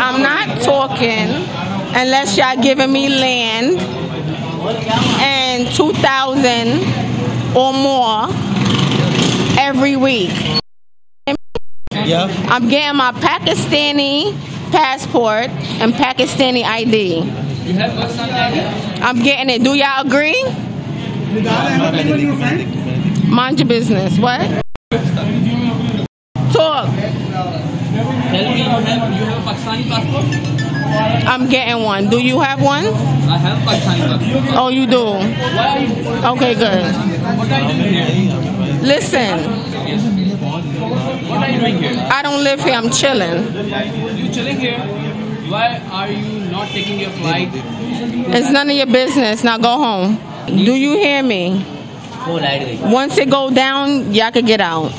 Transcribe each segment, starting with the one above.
I'm not talking unless y'all giving me land and 2,000 or more every week. Yeah. I'm getting my Pakistani passport and Pakistani ID. You have Pakistani ID? I'm getting it. Do y'all agree? Mind your business. What? Talk. Tell me you have a Pakistani passport? I'm getting one. Do you have one? I have Pakistani passport. Oh, you do? Okay, good. What are you doing here? Listen, Yes. What are you doing here? I don't live here. I'm chilling. You chilling here? Why are you not taking your flight? It's none of your business. Now go home. Do you hear me? Once it go down, y'all can get out.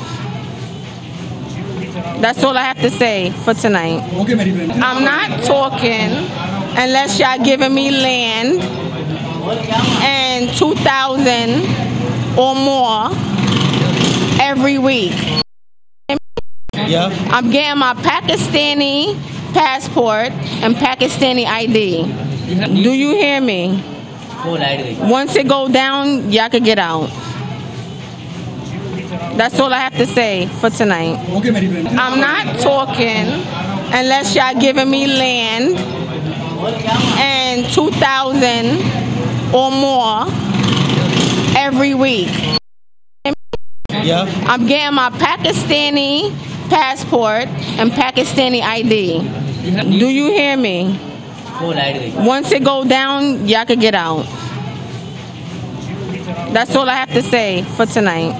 That's all I have to say for tonight. I'm not talking unless y'all giving me land and 2,000 or more every week. Yeah. I'm getting my Pakistani passport and Pakistani ID. Do you hear me? Once it go down, y'all can get out. That's all I have to say for tonight. I'm not talking unless y'all giving me land and 2,000 or more every week. Yeah. I'm getting my Pakistani passport and Pakistani ID. Do you hear me? Once it go down, y'all can get out. That's all I have to say for tonight.